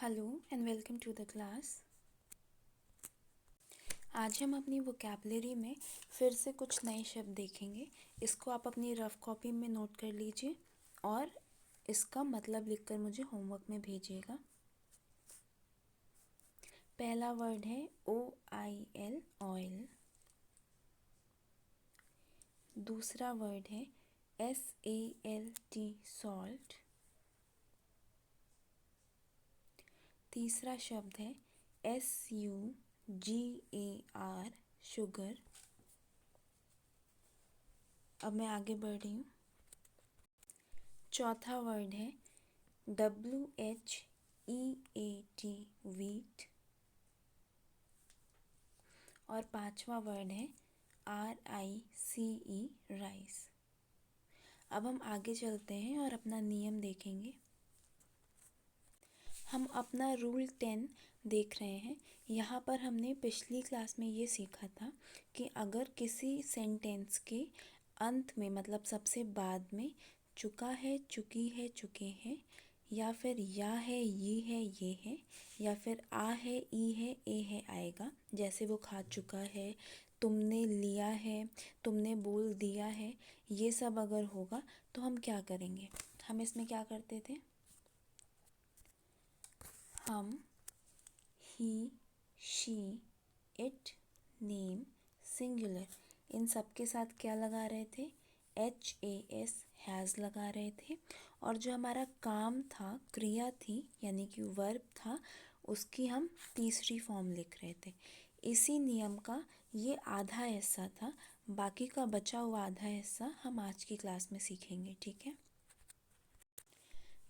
Hello and welcome to the class. आज हम अपनी वोकैबुलरी में फिर से कुछ नए शब्द देखेंगे। इसको आप अपनी रफ कॉपी में नोट कर लीजिए और इसका मतलब लिखकर मुझे होमवर्क में भेजिएगा। पहला वर्ड है OIL ऑयल। दूसरा वर्ड है SALT सॉल्ट। तीसरा शब्द है SUGAR शुगर। अब मैं आगे बढ़ रही हूँ। चौथा वर्ड है WHEAT वीट। और पांचवा वर्ड है RICE राइस। अब हम आगे चलते हैं और अपना नियम देखेंगे। हम अपना रूल 10 देख रहे हैं। यहाँ पर हमने पिछली क्लास में ये सीखा था कि अगर किसी सेंटेंस के अंत में मतलब सबसे बाद में चुका है, चुकी है, चुके हैं, या फिर या है, ये है, या फिर आ है, ई है, ए है आएगा। जैसे वो खा चुका है, तुमने लिया है, तुमने बोल दिया है, ये सब अगर होगा तो हम क्या करेंगे? हम इसमें क्या करते थे? हम he, she, it, name, singular इन सब के साथ क्या लगा रहे थे? HAS हैज़ लगा रहे थे। और जो हमारा काम था, क्रिया थी यानी कि वर्ब था, उसकी हम तीसरी फॉर्म लिख रहे थे। इसी नियम का ये आधा हिस्सा था। बाकी का बचा हुआ आधा हिस्सा हम आज की क्लास में सीखेंगे, ठीक है?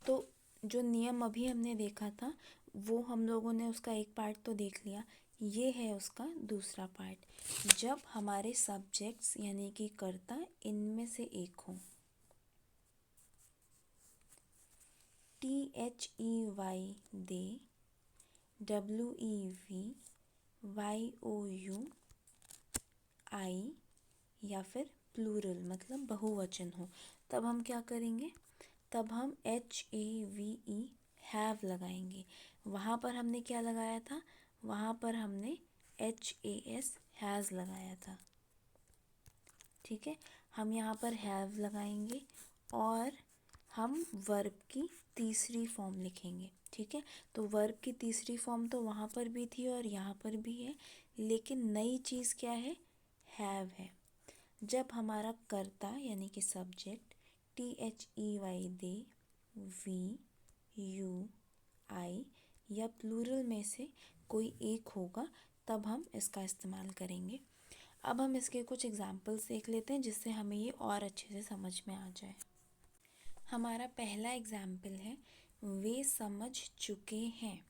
तो जो नियम अभी हमने देखा था वो हम लोगों ने उसका एक पार्ट तो देख लिया। ये है उसका दूसरा पार्ट। जब हमारे सब्जेक्ट्स यानी कि कर्ता इनमें से एक हो। THEY दे, WEVYOU आई, या फिर प्लूरल मतलब बहुवचन हो, तब हम क्या करेंगे? तब हम HAVE हैव लगाएंगे। वहाँ पर हमने क्या लगाया था? वहाँ पर हमने HAS हैज़ लगाया था, ठीक है? हम यहाँ पर हैव लगाएंगे और हम वर्ब की तीसरी फॉर्म लिखेंगे, ठीक है? तो वर्ब की तीसरी फॉर्म तो वहाँ पर भी थी और यहाँ पर भी है, लेकिन नई चीज़ क्या है? हैव है। जब हमारा कर्ता यानी कि subject THEY they, we, you, I या प्लूरल में से कोई एक होगा तब हम इसका इस्तेमाल करेंगे। अब हम इसके कुछ एग्जाम्पल्स देख लेते हैं जिससे हमें ये और अच्छे से समझ में आ जाए। हमारा पहला एग्जाम्पल है वे समझ चुके हैं।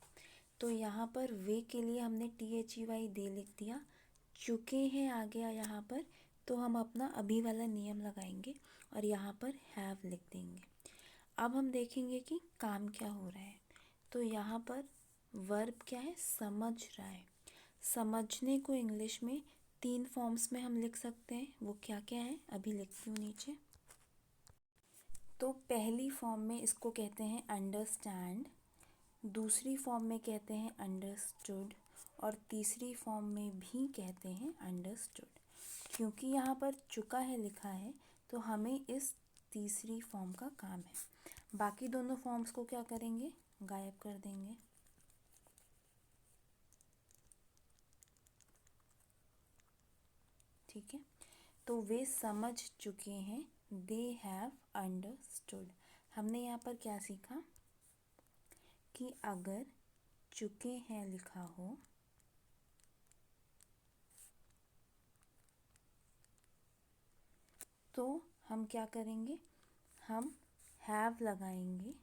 तो यहाँ पर वे के लिए हमने THEY दे लिख दिया, चुके हैं आ गया यहाँ पर, तो हम अपना अभी वाला नियम लगाएंगे और यहाँ पर हैव लिख देंगे। अब हम देखेंगे कि काम क्या हो रहा है। तो यहाँ पर वर्ब क्या है? समझ रहा है। समझने को इंग्लिश में 3 फॉर्म्स में हम लिख सकते हैं। वो क्या क्या है अभी लिखती हूँ नीचे। तो पहली फॉर्म में इसको कहते हैं अंडरस्टैंड, दूसरी फॉर्म में कहते हैं अंडरस्टूड और तीसरी फॉर्म में भी कहते हैं अंडरस्टूड। क्योंकि यहाँ पर चुका है लिखा है तो हमें इस तीसरी फॉर्म का काम है। बाकी दोनों फॉर्म्स को क्या करेंगे? गायब कर देंगे, ठीक है? तो वे समझ चुके हैं, दे हैव अंडरस्टूड। हमने यहाँ पर क्या सीखा कि अगर चुके हैं लिखा हो तो हम क्या करेंगे? हम हैव लगाएंगे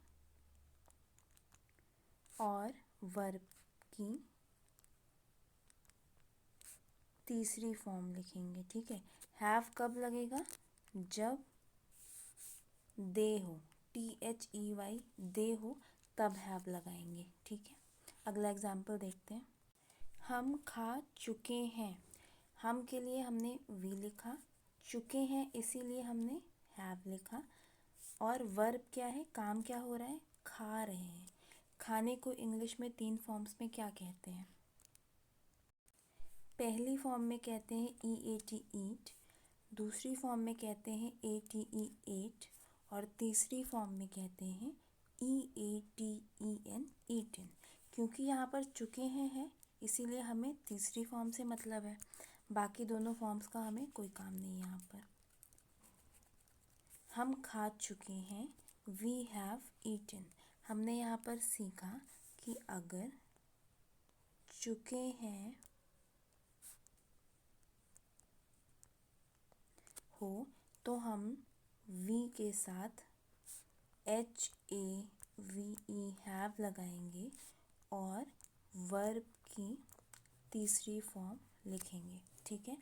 और वर्ब की तीसरी फॉर्म लिखेंगे, ठीक है? हैव कब लगेगा? जब दे हो, THEY दे हो, तब हैव लगाएंगे, ठीक है? अगला एग्जाम्पल देखते हैं। हम खा चुके हैं। हम के लिए हमने वी लिखा, चुके हैं इसीलिए हमने हैव लिखा, और वर्ब क्या है? काम क्या हो रहा है? खा रहे हैं। खाने को इंग्लिश में 3 फॉर्म्स में क्या कहते हैं? पहली फॉर्म में कहते हैं EAT ईट, दूसरी फॉर्म में कहते हैं ATE एट, और तीसरी फॉर्म में कहते हैं EATEN ईटन। क्योंकि यहाँ पर चुके हैं है इसीलिए हमें तीसरी फॉर्म से मतलब है, बाकी दोनों फॉर्म्स का हमें कोई काम नहीं। यहाँ पर हम खा चुके हैं, वी हैव ईटन। हमने यहाँ पर सीखा कि अगर चुके हैं हो तो हम वी के साथ HAVE हैव लगाएंगे और वर्ब की तीसरी फॉर्म लिखेंगे। ठीक है।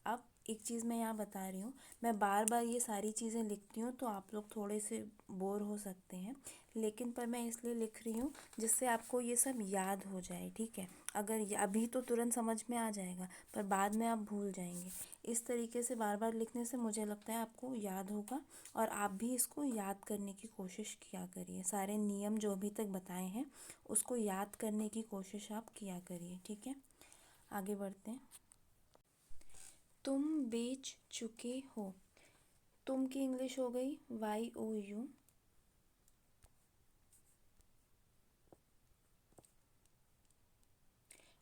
अब एक चीज़ मैं यहाँ बता रही हूँ, मैं बार बार ये सारी चीज़ें लिखती हूँ तो आप लोग थोड़े से बोर हो सकते हैं, लेकिन पर मैं इसलिए लिख रही हूँ जिससे आपको ये सब याद हो जाए। ठीक है। अगर अभी तो तुरंत समझ में आ जाएगा पर बाद में आप भूल जाएंगे। इस तरीके से बार बार लिखने से मुझे लगता है आपको याद होगा, और आप भी इसको याद करने की कोशिश किया करिए। सारे नियम जो अभी तक बताए हैं उसको याद करने की कोशिश आप किया करिए। ठीक है। आगे बढ़ते हैं। तुम बेच चुके हो। तुम की इंग्लिश हो गई YOU।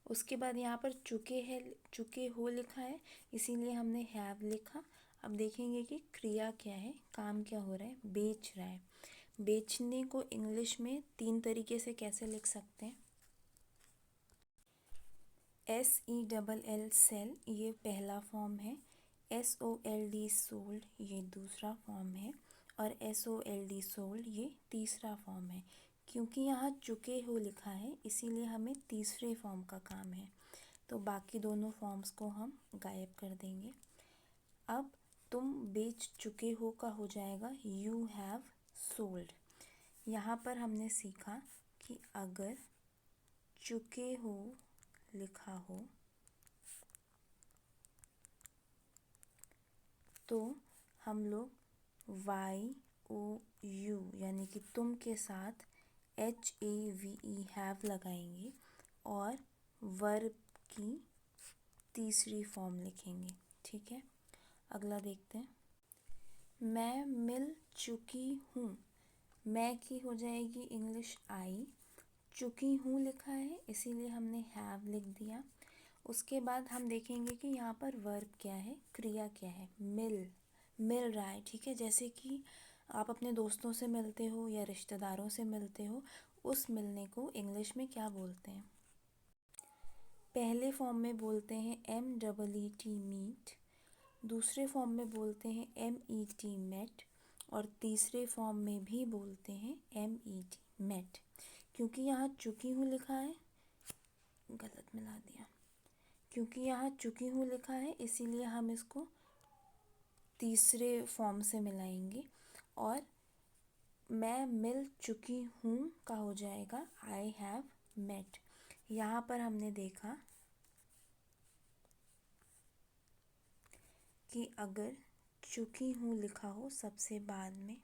उसके बाद यहाँ पर चुके हो लिखा है इसीलिए हमने हैव लिखा। अब देखेंगे कि क्रिया क्या है, काम क्या हो रहा है, बेच रहा है। बेचने को इंग्लिश में 3 तरीके से कैसे लिख सकते हैं? SELL सेल ये पहला फॉर्म है, SOLD सोल्ड ये दूसरा फॉर्म है, और SOLD सोल्ड ये तीसरा फॉर्म है। क्योंकि यहाँ चुके हो लिखा है इसीलिए हमें तीसरे फॉर्म का काम है, तो बाकी दोनों फॉर्म्स को हम गायब कर देंगे। अब तुम बेच चुके हो का हो जाएगा यू हैव सोल्ड। यहाँ पर हमने सीखा कि अगर चुके हो लिखा हो तो हम लोग YOU यानी कि तुम के साथ HAVE हैव लगाएंगे और वर्ब की तीसरी फॉर्म लिखेंगे। ठीक है। अगला देखते हैं। मैं मिल चुकी हूँ। मैं की हो जाएगी इंग्लिश आई, चुकी हूँ लिखा है इसीलिए हमने हैव लिख दिया। उसके बाद हम देखेंगे कि यहाँ पर वर्ब क्या है, क्रिया क्या है, मिल रहा है। ठीक है। जैसे कि आप अपने दोस्तों से मिलते हो या रिश्तेदारों से मिलते हो, उस मिलने को इंग्लिश में क्या बोलते हैं? पहले फॉर्म में बोलते हैं MEET मीट, दूसरे फॉर्म में बोलते हैं MET मेट, और तीसरे फॉर्म में भी बोलते हैं MET मेट। क्योंकि यहाँ चुकी हूँ लिखा है, गलत मिला दिया, क्योंकि यहाँ चुकी हूँ लिखा है इसीलिए हम इसको तीसरे फॉर्म से मिलाएंगे, और मैं मिल चुकी हूँ का हो जाएगा आई हैव मेट। यहाँ पर हमने देखा कि अगर चुकी हूँ लिखा हो सबसे बाद में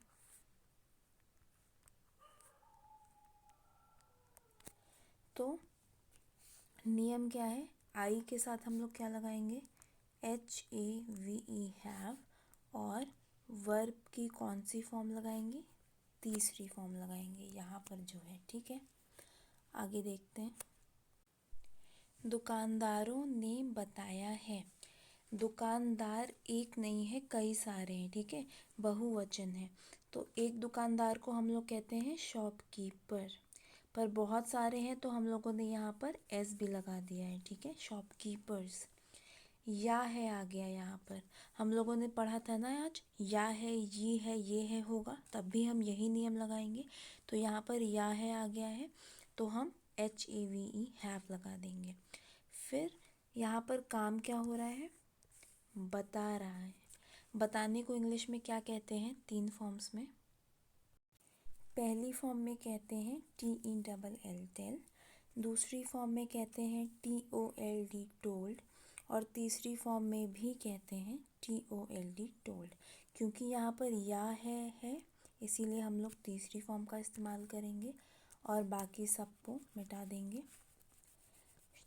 तो नियम क्या है, आई के साथ हम लोग क्या लगाएंगे, HAVE हैव, और वर्ब की कौन सी फॉर्म लगाएंगे, तीसरी फॉर्म लगाएंगे यहाँ पर जो है। ठीक है। आगे देखते हैं। दुकानदारों ने बताया है। दुकानदार एक नहीं है, कई सारे हैं। ठीक है। बहुवचन है, तो एक दुकानदार को हम लोग कहते हैं शॉपकीपर, पर बहुत सारे हैं तो हम लोगों ने यहाँ पर S भी लगा दिया है। ठीक है। शॉपकीपर्स। या है आ गया यहाँ पर, हम लोगों ने पढ़ा था ना आज, या है, ये है होगा, तब भी हम यही नियम लगाएंगे। तो यहाँ पर या है आ गया है तो हम HAVE हैव लगा देंगे। फिर यहाँ पर काम क्या हो रहा है, बता रहा है। बताने को इंग्लिश में क्या कहते हैं 3 फॉर्म्स में? पहली फॉर्म में कहते हैं TELL टेल, दूसरी फॉर्म में कहते हैं TOLD टोल्ड, और तीसरी फॉर्म में भी कहते हैं TOLD टोल्ड। क्योंकि यहाँ पर या है इसीलिए हम लोग तीसरी फॉर्म का इस्तेमाल करेंगे, और बाकी सबको मिटा देंगे।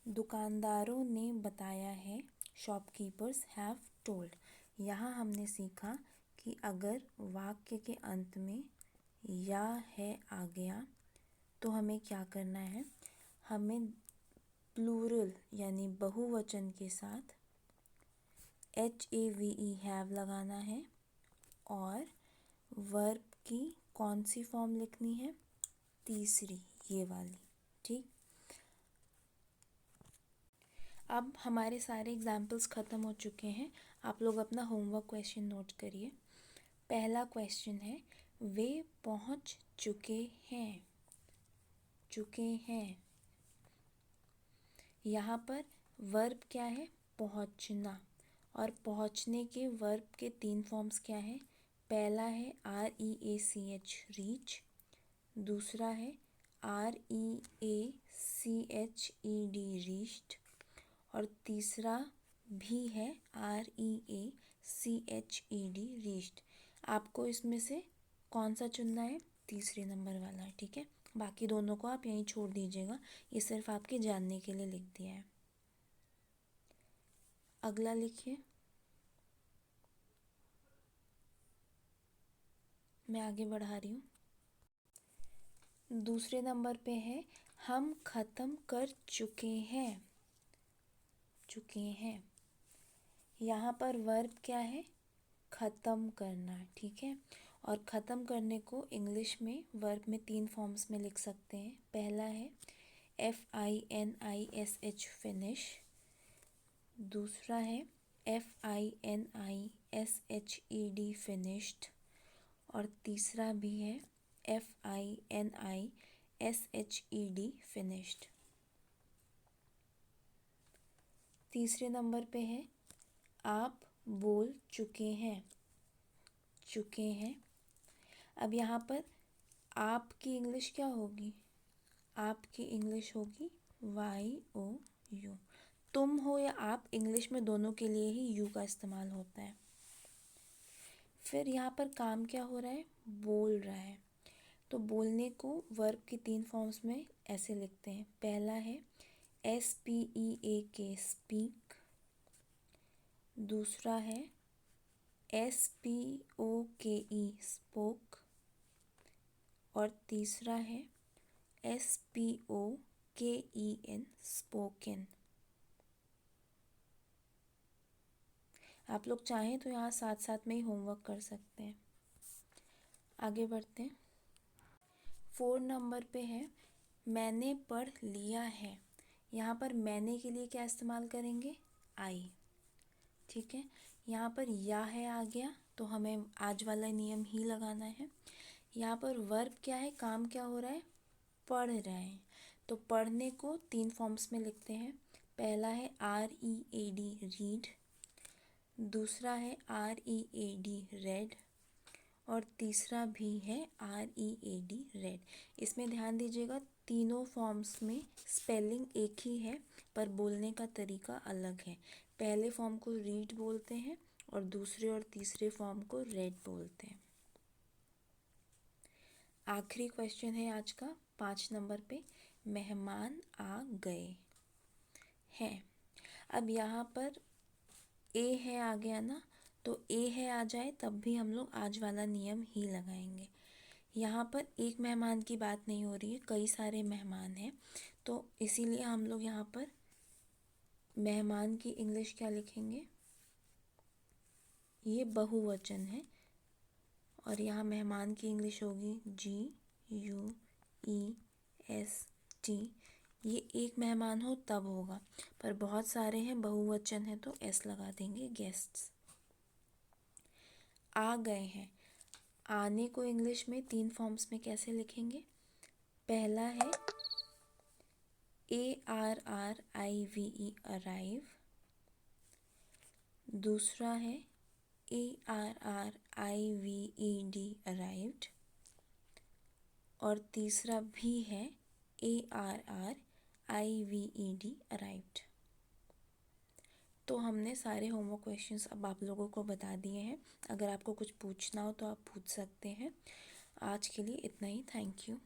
दुकानदारों ने बताया है, शॉपकीपर्स हैव टोल्ड। यहाँ हमने सीखा कि अगर वाक्य के अंत में या है आ गया तो हमें क्या करना है, हमें प्लूरल यानी बहुवचन के साथ HAVE हैव लगाना है और वर्ब की कौन सी फॉर्म लिखनी है, तीसरी, ये वाली। ठीक, अब हमारे सारे एग्जाम्पल्स ख़त्म हो चुके हैं। आप लोग अपना होमवर्क क्वेश्चन नोट करिए। पहला क्वेश्चन है, वे पहुंच चुके हैं। चुके हैं, यहाँ पर वर्ब क्या है, पहुंचना, और पहुंचने के वर्ब के 3 फॉर्म्स क्या है। पहला है REACH रीच, दूसरा है REACHED रीच्ड, और तीसरा भी है REACHED रीच्ड। आपको इसमें से कौन सा चुनना है, तीसरे नंबर वाला। ठीक है, बाकी दोनों को आप यहीं छोड़ दीजिएगा, ये सिर्फ आपके जानने के लिए लिख दिया है। अगला लिखिए, मैं आगे बढ़ा रही हूँ। दूसरे नंबर पे है, हम ख़त्म कर चुके हैं। चुके हैं, यहाँ पर वर्ब क्या है, ख़त्म करना। ठीक है, और ख़त्म करने को इंग्लिश में वर्ब में 3 फॉर्म्स में लिख सकते हैं। पहला है FINISH फिनिश, दूसरा है FINISHED फिनिश्ड, और तीसरा भी है FINISHED फिनिश्ड। तीसरे नंबर पे है, आप बोल चुके हैं। चुके हैं, अब यहाँ पर आपकी इंग्लिश क्या होगी, आपकी इंग्लिश होगी YOU। तुम हो या आप, इंग्लिश में दोनों के लिए ही यू का इस्तेमाल होता है। फिर यहाँ पर काम क्या हो रहा है, बोल रहा है, तो बोलने को वर्ब की 3 फॉर्म्स में ऐसे लिखते हैं। पहला है SPEAK स्पीक, दूसरा है SPOKE स्पोक, और तीसरा है SPOKEN स्पोकन। आप लोग चाहें तो यहाँ साथ साथ में ही होमवर्क कर सकते हैं। आगे बढ़ते हैं। 4 नंबर पे है, मैंने पढ़ लिया है। यहाँ पर मैंने के लिए क्या इस्तेमाल करेंगे, आई। ठीक है, यहाँ पर या है आ गया तो हमें आज वाला नियम ही लगाना है। यहाँ पर वर्ब क्या है, काम क्या हो रहा है, पढ़ रहे हैं, तो पढ़ने को 3 फॉर्म्स में लिखते हैं। पहला है READ रीड, दूसरा है READ रेड, और तीसरा भी है READ रेड। इसमें ध्यान दीजिएगा, तीनों फॉर्म्स में स्पेलिंग एक ही है पर बोलने का तरीका अलग है। पहले फॉर्म को रीड बोलते हैं और दूसरे और तीसरे फॉर्म को रेड बोलते हैं। आखिरी क्वेश्चन है आज का, 5 नंबर पे, मेहमान आ गए हैं। अब यहाँ पर ए है आ गया ना, तो ए है आ जाए तब भी हम लोग आज वाला नियम ही लगाएंगे। यहाँ पर एक मेहमान की बात नहीं हो रही है, कई सारे मेहमान हैं, तो इसीलिए हम लोग यहाँ पर मेहमान की इंग्लिश क्या लिखेंगे, ये बहुवचन है, और यहाँ मेहमान की इंग्लिश होगी GUEST। ये एक मेहमान हो तब होगा, पर बहुत सारे हैं, बहुवचन है तो S लगा देंगे, गेस्ट्स। आ गए हैं, आने को इंग्लिश में 3 फॉर्म्स में कैसे लिखेंगे। पहला है ARRIVE अराइव, दूसरा है ARRIVED अराइव्ड, और तीसरा भी है ARRIVED अराइव्ड। तो हमने सारे होमवर्क क्वेश्चंस अब आप लोगों को बता दिए हैं। अगर आपको कुछ पूछना हो तो आप पूछ सकते हैं। आज के लिए इतना ही, थैंक यू।